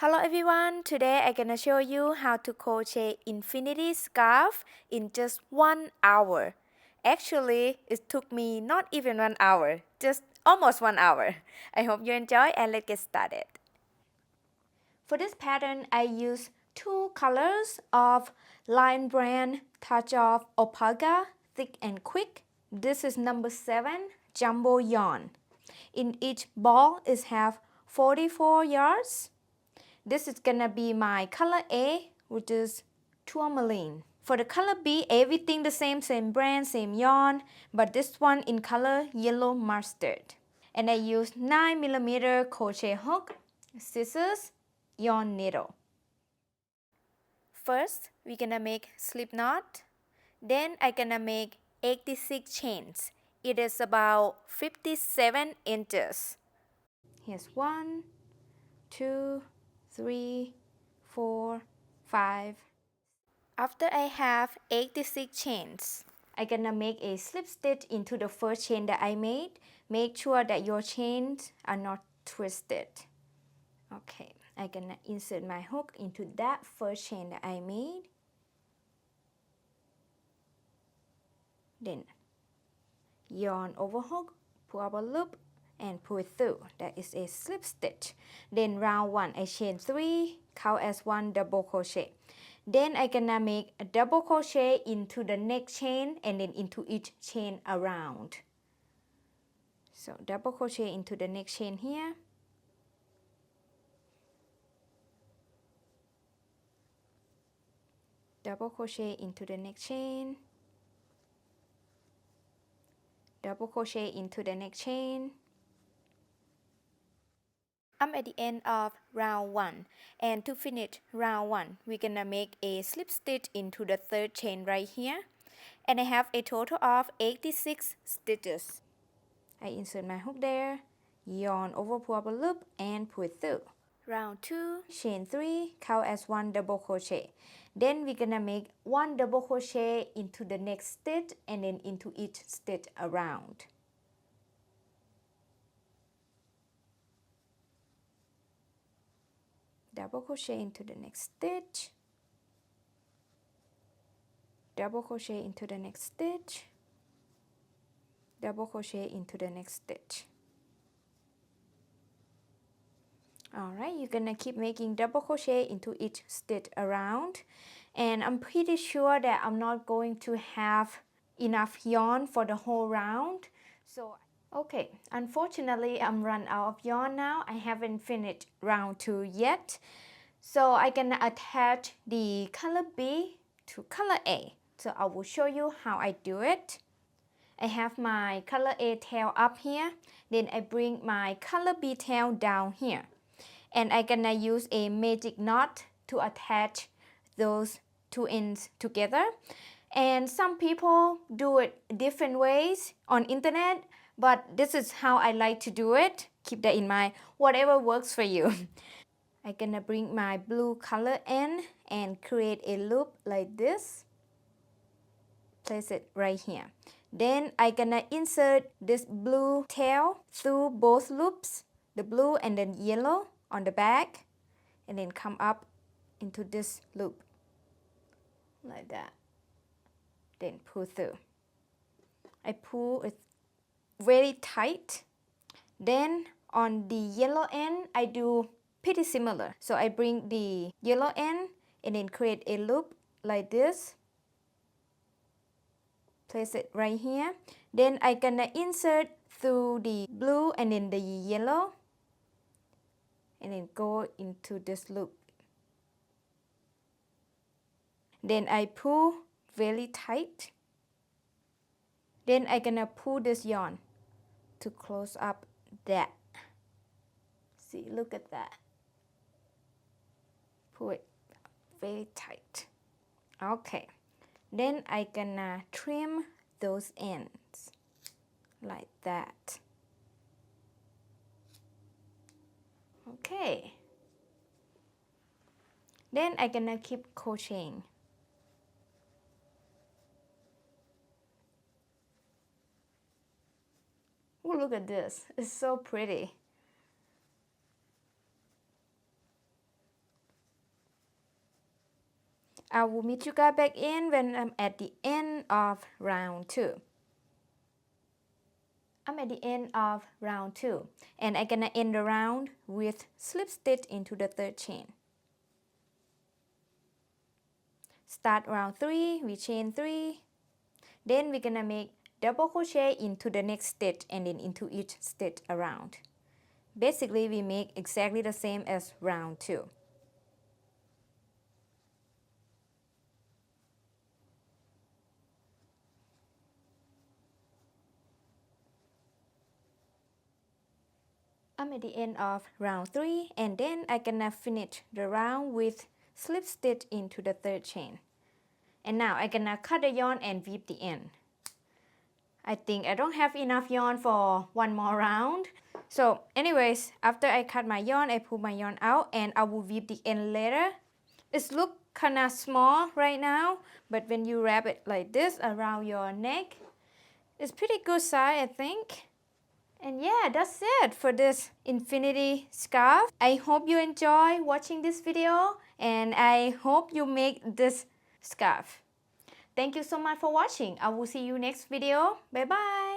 Hello everyone, today I'm gonna show you how to crochet infinity scarf in just 1 hour. Actually, it took me not even 1 hour, just almost 1 hour. I hope you enjoy and let's get started. For this pattern, I use 2 colors of Lion Brand Touch of Opaga, Thick and Quick. This is number 7 Jumbo Yarn. In each ball is have 44 yards. This is gonna be my color A, which is tourmaline. For the color B, everything the same brand, same yarn, but this one in color yellow mustard. And I use 9mm crochet hook, scissors, yarn needle. First, we're gonna make slip knot. Then I'm gonna make 86 chains. It is about 57 inches. Here's 1, 2, 3, 4, 5. After I have 86 chains, I'm gonna make a slip stitch into the first chain that I made. Make sure that your chains are not twisted. Okay, I'm gonna insert my hook into that first chain that I made. Then yarn over hook, pull up a loop, and pull it through. That is a slip stitch. Then round 1, I chain 3, count as 1 double crochet. Then I'm gonna make a double crochet into the next chain and then into each chain around. So double crochet into the next chain here. Double crochet into the next chain. Double crochet into the next chain. I'm at the end of round 1, and to finish round 1, we're gonna make a slip stitch into the third chain right here, and I have a total of 86 stitches. I insert my hook there, yarn over, pull up a loop, and pull it through. Round 2, chain 3, count as 1 double crochet. Then we're gonna make 1 double crochet into the next stitch and then into each stitch around. Double crochet into the next stitch, double crochet into the next stitch, double crochet into the next stitch. Alright, you're gonna keep making double crochet into each stitch around, and I'm pretty sure that I'm not going to have enough yarn for the whole round. So okay, unfortunately I'm run out of yarn now. I haven't finished round 2 yet. So I'm gonna attach the color B to color A. So I will show you how I do it. I have my color A tail up here. Then I bring my color B tail down here. And I'm gonna use a magic knot to attach those 2 ends together. And some people do it different ways on internet, but this is how I like to do it. Keep that in mind, whatever works for you. I'm gonna bring my blue color end and create a loop like this. Place it right here. Then I'm gonna insert this blue tail through both loops, the blue and then yellow on the back, and then come up into this loop like that. Then pull through. I pull it very tight. Then on the yellow end, I do pretty similar. So I bring the yellow end and then create a loop like this. Place it right here. Then I'm gonna insert through the blue and then the yellow, and then go into this loop. Then I pull very tight. Then I'm gonna pull this yarn to close up that. See, look at that. Pull it very tight. Okay. Then I'm gonna trim those ends like that. Okay. Then I'm gonna keep crocheting. Oh, look at this. It's so pretty. I will meet you guys back in when I'm at the end of round 2. I'm at the end of round 2 and I'm gonna end the round with slip stitch into the 3rd chain. Start round 3, we chain 3, then we're gonna make double crochet into the next stitch and then into each stitch around. Basically we make exactly the same as round 2. I'm at the end of round 3 and then I'm gonna finish the round with slip stitch into the 3rd chain. And now I'm gonna cut the yarn and weave the end. I think I don't have enough yarn for one more round. So anyways, after I cut my yarn, I pull my yarn out and I will weave the end later. It looks kinda small right now, but when you wrap it like this around your neck, it's pretty good size, I think. And yeah, that's it for this infinity scarf. I hope you enjoy watching this video and I hope you make this scarf. Thank you so much for watching. I will see you next video. Bye bye.